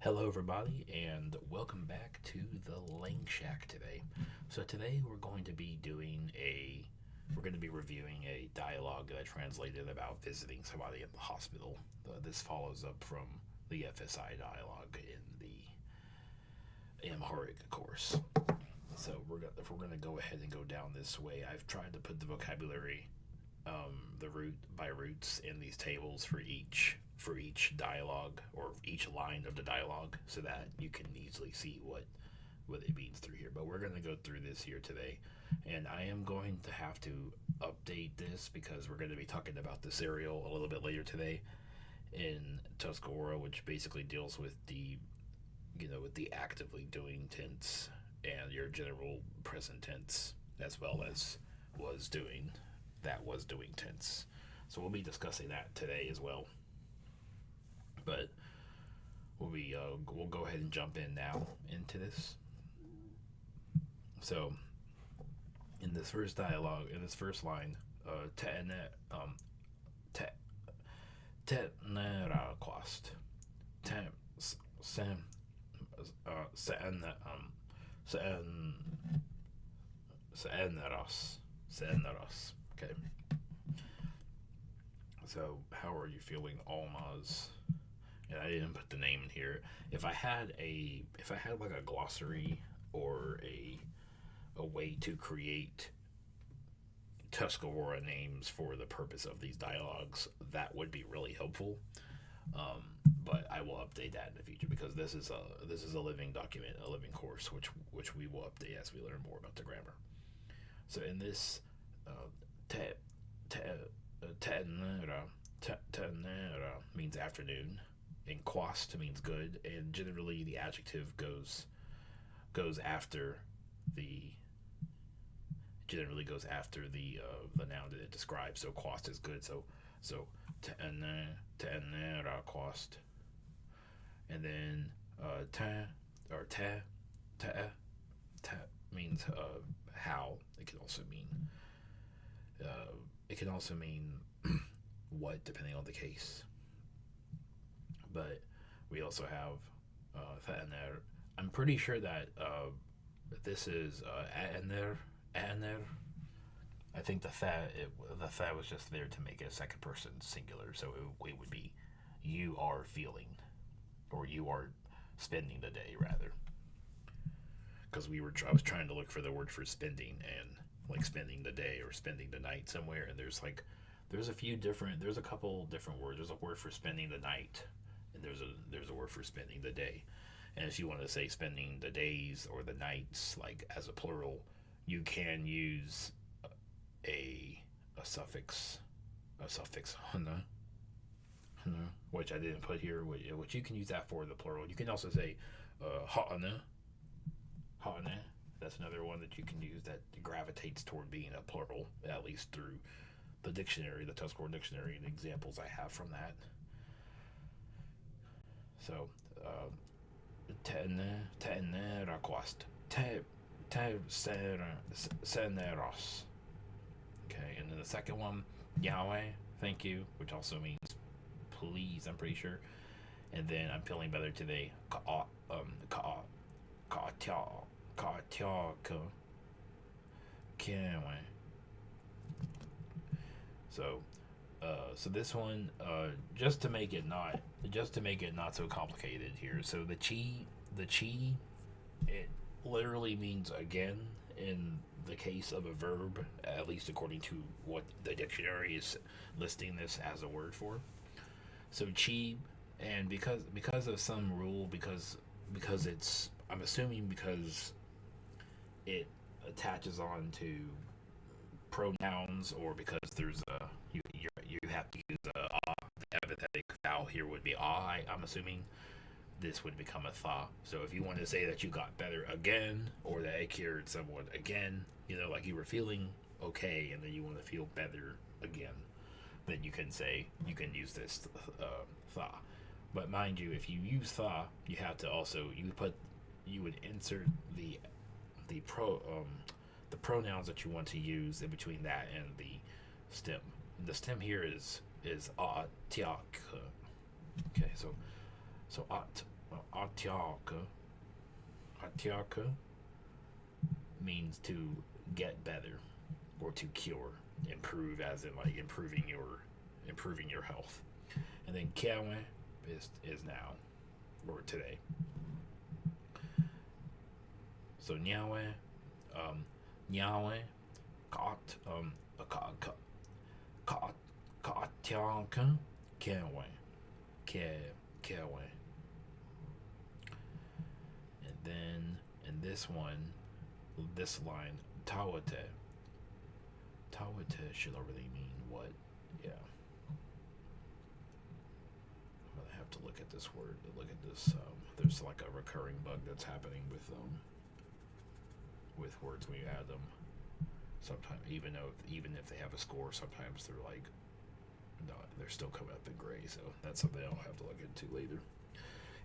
Hello, everybody, and welcome back to the Lang Shack today. So today we're going to be reviewing a dialogue that I translated about visiting somebody in the hospital. This follows up from the FSI dialogue in the Amharic course. So if we're gonna go ahead and go down this way, I've tried to put the vocabulary, the root by roots in these tables for each dialogue or each line of the dialogue, so that you can easily see what it means through here. But we're gonna go through this here today, and I am going to have to update this because we're going to be talking about the serial a little bit later today in Tuscarora, which basically deals with the actively doing tense and your general present tense, as well as was doing, that was doing tense. So we'll be discussing that today as well. But we'll go ahead and jump in now into this. So in this first dialogue, in this first line, te tenera quast, te sen sen sen seneros. Okay. So how are you feeling, Almaz? And I didn't put the name in here. If I had like a glossary or a way to create Tuscarora names for the purpose of these dialogues, that would be really helpful. Um, but I will update that in the future because this is a living document, a living course, which we will update as we learn more about the grammar. So in this, te te tenera tenera means afternoon, and quast means good, and generally the adjective goes after the generally goes after the noun that it describes. So quast is good. So tenera quast, and then te or te means how. It can also mean what, depending on the case. But we also have Fa'aner. I'm pretty sure that this is A'aner. A'aner. I think the fa was just there to make it a second person singular, so it would be you are feeling, or you are spending the day rather. Because I was trying to look for the word for spending, and like spending the day or spending the night somewhere, and there's a couple different words. There's a word for spending the night, and there's a word for spending the day. And if you want to say spending the days or the nights, like as a plural, you can use a suffix hana, which I didn't put here, which you can use that for the plural. You can also say ha'ana, ha'ana. That's another one that you can use that gravitates toward being a plural, at least through the dictionary, the Tuscarora dictionary, and examples I have from that. So, tenera quast, te seneros. Okay, and then the second one, Yahweh, thank you, which also means please, I'm pretty sure. And then I'm feeling better today. So, so this one, just to make it not so complicated here. So the chi, it literally means again in the case of a verb, at least according to what the dictionary is listing this as a word for. So chi, and because of some rule, because it's, I'm assuming because it attaches on to pronouns, or because there's a you have to use a the epithetic vowel here would be I'm assuming this would become a tha. So if you want to say that you got better again, or that it cured someone again, like you were feeling okay and then you want to feel better again, then you can use this tha. But mind you, if you use tha, you have to also you would insert the pronouns that you want to use in between that and the stem. The stem here is a tiak. Okay, so at Atiaka. Atiaka means to get better or to cure, improve, as in like improving your health. And then Kiawe is now or today. So Nyawe, Nyawe, Kat, Katianka, Kiawe, Kiawe. And then in this line, Tawate. Tawate should already mean what? Yeah. I'm gonna have to look at this word. Look at this. There's like a recurring bug that's happening with words when you add them. Sometimes, even if they have a score, sometimes they're like, no, they're still coming up in gray. So that's something I'll have to look into later.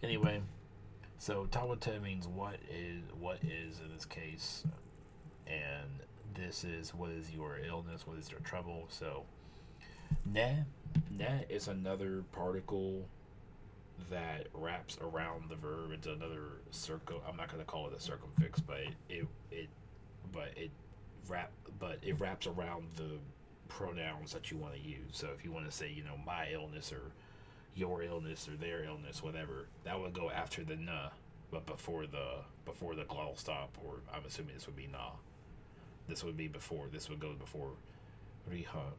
Anyway, so Tawate means what is in this case, and this is what is your illness, what is your trouble. So ne is another particle that wraps around the verb. It's another I'm not gonna call it a circumfix, but it wraps around the pronouns that you want to use. So if you want to say, my illness or your illness or their illness, whatever, that would go after the na, but before the glottal stop, or I'm assuming this would be na. This would be before. This would go before riha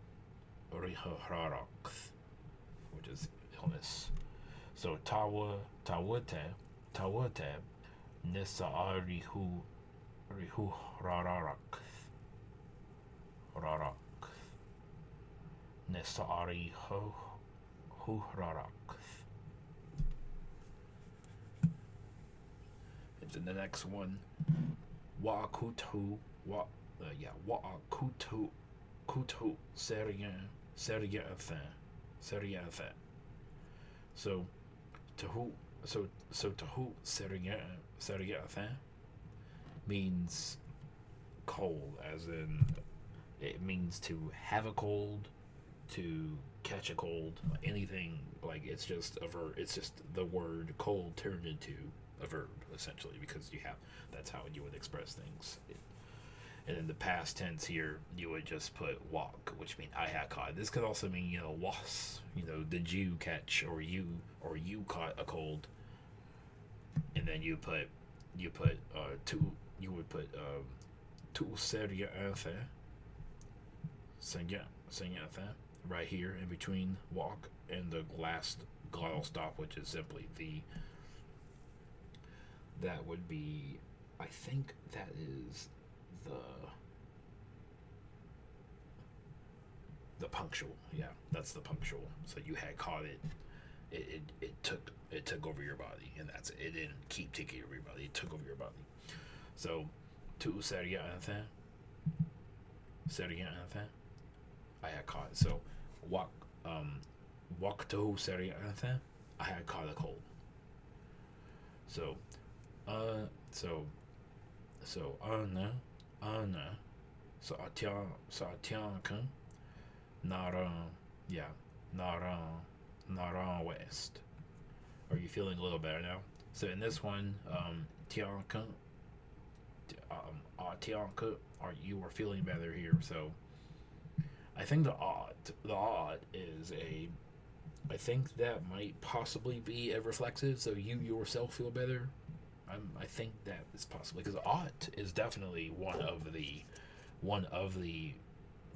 which is illness. So tawate nisa'arihu rarak nisa'arihu rarak. And then the next one, wa'akutu seriya atha. So tahu seriya atha means cold, as in it means to have a cold, to catch a cold, anything. Like, it's just a verb. It's just the word cold turned into a verb, essentially, because that's how you would express things. And in the past tense here, you would just put walk, which means I had caught. This could also mean, was, did you catch, or you caught a cold. And then you would put tu seria right here in between walk and the last glottal stop, which is simply that would be, I think that is the punctual. Yeah, that's the punctual. So you had caught it. It took over your body, and that's it. It didn't keep taking over your body. It took over your body. So tu seria I had caught. So walk to seria I had caught a cold. So ana so atianka naran west. Are you feeling a little better now? So in this one, tianka are you are feeling better here. So I think the odd is I think that might possibly be a reflexive, so you yourself feel better. I think that is possibly, because ought is definitely one of the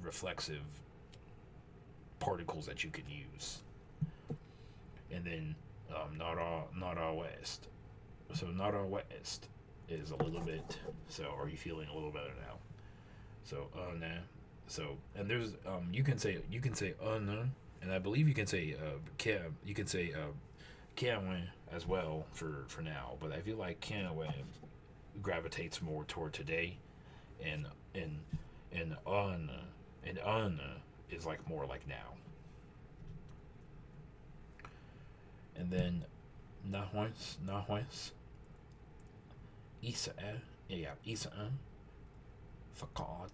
reflexive particles that you could use. And then nara west. So nara west is a little bit. So are you feeling a little better now? So nah. So, and there's you can say nah, and I believe you can say kiawe as well for now, but I feel like kiawe gravitates more toward today, and ana is like more like now. And then nahwes isa fakat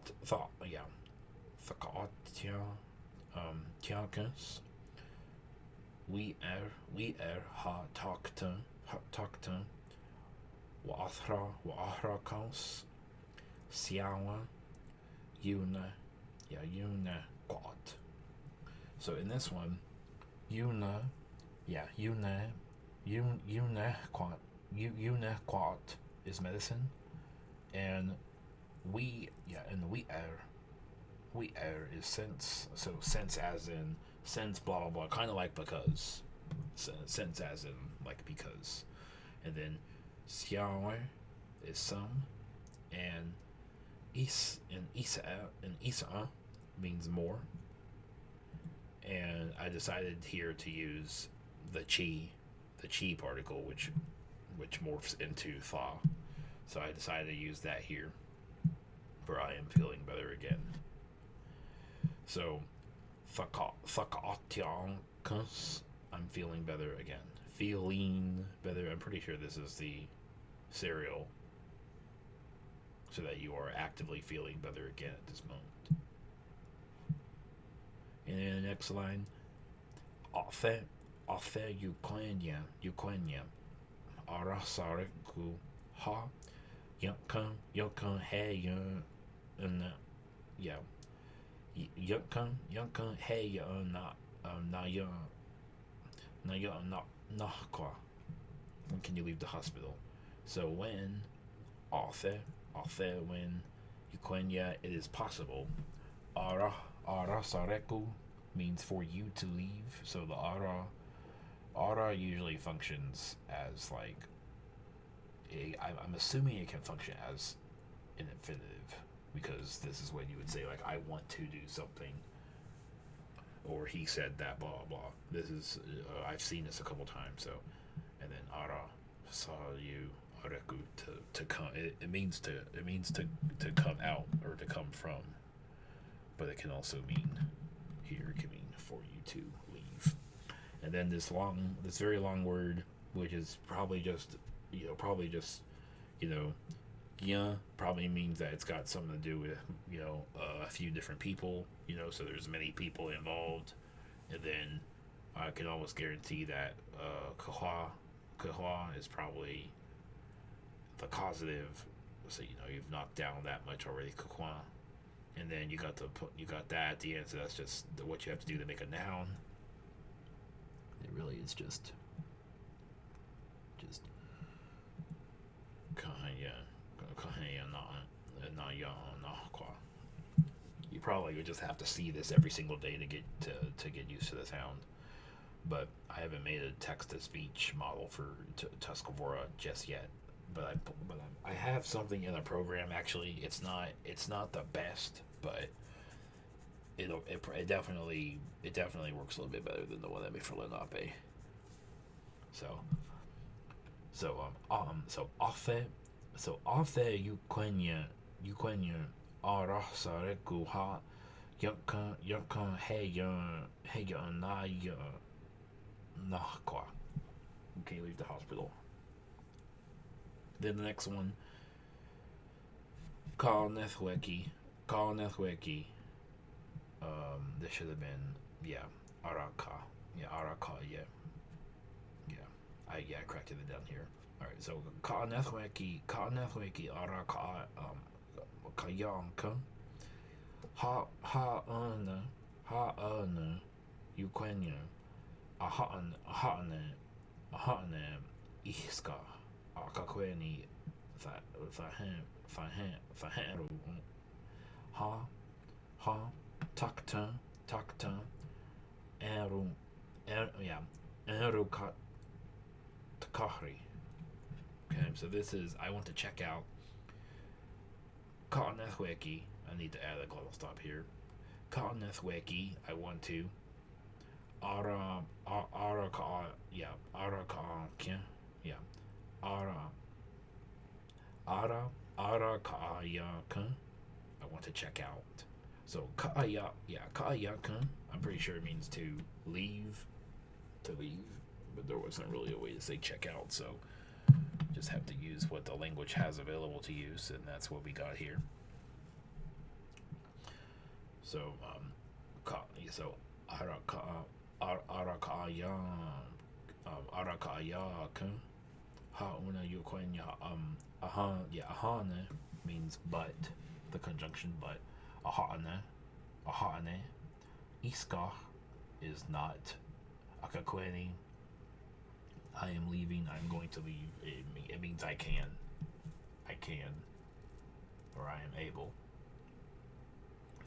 tiakas we er ha takta takta wa kaus siawa yuna quat. So in this one, yuna quat is medicine, and we air is sense. So sense as in sense blah blah blah, kind of like because. Sense as in like because, and then xiaoer is some, and isa means more, and I decided here to use the chi particle, which morphs into tha. So I decided to use that here, for I am feeling better again. So thakatiankus, I'm feeling better again. Feeling better. I'm pretty sure this is the serial, so that you are actively feeling better again at this moment. And then the next line, Afe Ukrainia, Arasareku ha, Yankan hey and yeah, Yankan hey na kwa. When can you leave the hospital? So when Afe when Ukrainia, it is possible. Arasareku means for you to leave. So the ara usually functions as like I'm assuming it can function as an infinitive, because this is when you would say like I want to do something, or he said that blah blah. This is I've seen this a couple times. So, and then ara saw you areku to come. It means to come out or to come from, but it can also mean here. It can mean for you to leave. And then this very long word, which is probably just yeah, probably means that it's got something to do with a few different people. So there's many people involved, and then I can almost guarantee that kahwa is probably the causative. So you've knocked down that much already, kahwa, and then you got that at the end. So that's just what you have to do to make a noun. It really is just you probably would just have to see this every single day to get used to the sound. But I haven't made a text-to-speech model for Tuscarora just yet. But I have something in a program. Actually, it's not the best, but it definitely works a little bit better than the one I made for Lenape. So Afe Ukrainia Arasareku ha Yankan hey na kwa. You can't leave the hospital. Then the next one, Kalnethweki. This should have been Araka. Araka. I corrected it down here. All right, so Kalnethweki Araka Kayanka ha Ukrainia ahane iska akakweni faheru ha takta eru takahri. Okay, so this is I want to check out Kalnethweki. I need to add a glottal stop here. Kalnethweki, I want to Ara Ka'ayaka, I want to check out. So Ka'ayaka, I'm pretty sure it means to leave, but there wasn't really a way to say check out, so just have to use what the language has available to use, and that's what we got here. So Araka'ayaka, Hauna yukwenya ahan yeah ahane means but, the conjunction but. Ahane iska is not. Akakweni, I am leaving, I'm going to leave. It means I can, or I am able.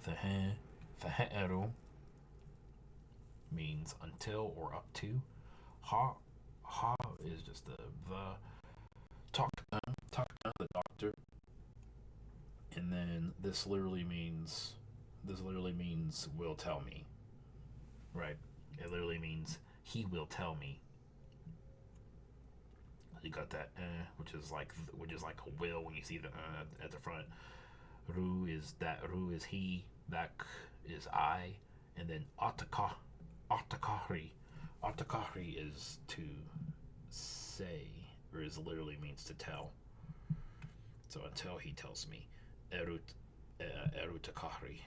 Fehe'eru means until or up to. Ha is just the talk the doctor, and then this literally means will tell me, right? It literally means he will tell me. You got that which is like a will when you see the at the front. Ru is he, that is I, and then atakahri is to say, or is literally means to tell. So until he tells me, erutakahri.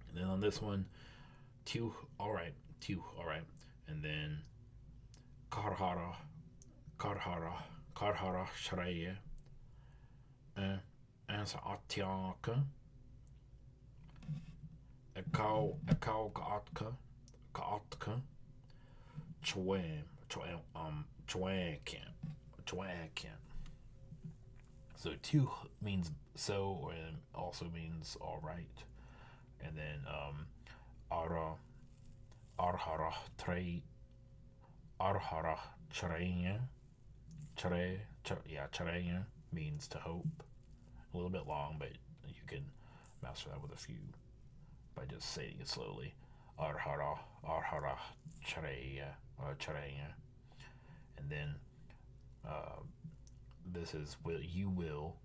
And then on this one, two, all right, and then karhara shreye, ansa atiaka, ekau kaatka, chwaken. So two means so, and also means all right, and then arhara charenya, means to hope. A little bit long, but you can master that with a few by just saying it slowly. Arhara charenya, and then this is you will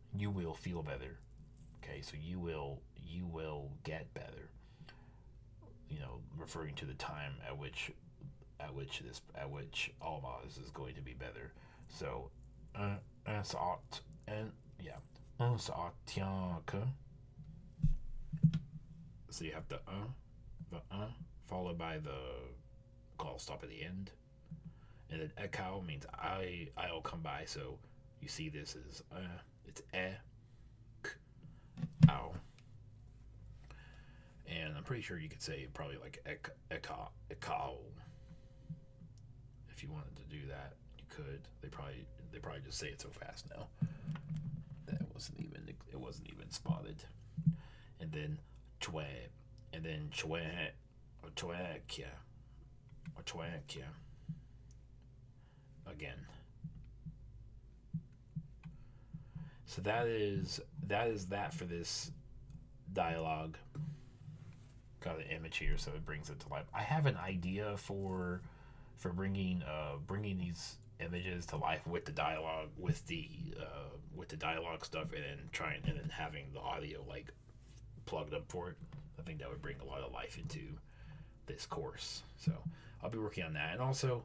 feel better. Okay, so you will get better. Referring to the time at which Almaz is going to be better. So so you have the followed by the call stop at the end, and then ekau means I'll come by. So you see this is it's ow, and I'm pretty sure you could say probably like ekau. If you wanted to do that, you could. They probably just say it so fast now that it wasn't even spotted. And then chwe, and then chwekia again. So that is that for this dialogue. Got an image here, so it brings it to life. I have an idea for bringing these images to life with the dialogue, with the dialogue stuff, and then having the audio like plugged up for it. I think that would bring a lot of life into this course. So I'll be working on that. And also,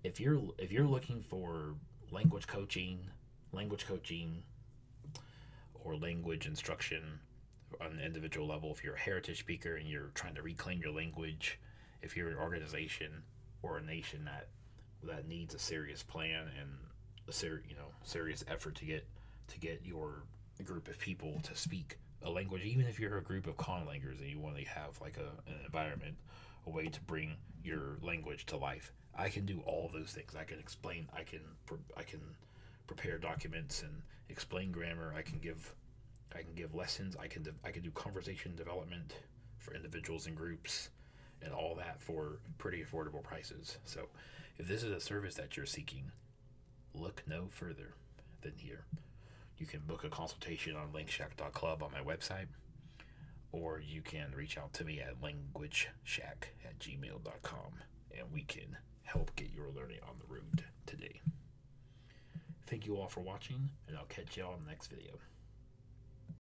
if you're looking for language coaching, or language instruction on an individual level, if you're a heritage speaker and you're trying to reclaim your language, if you're an organization or a nation that needs a serious plan and a serious effort to get your group of people to speak a language, even if you're a group of conlangers and you want to have like an environment, a way to bring your language to life, I can do all of those things. I can explain. I can prepare documents and explain grammar. I can give lessons. I can do conversation development for individuals and groups, and all that for pretty affordable prices. So if this is a service that you're seeking, look no further than here. You can book a consultation on linkshack.club on my website, or you can reach out to me at languageshack@gmail.com, and we can help get your learning on the road today. Thank you all for watching, and I'll catch you all in the next video.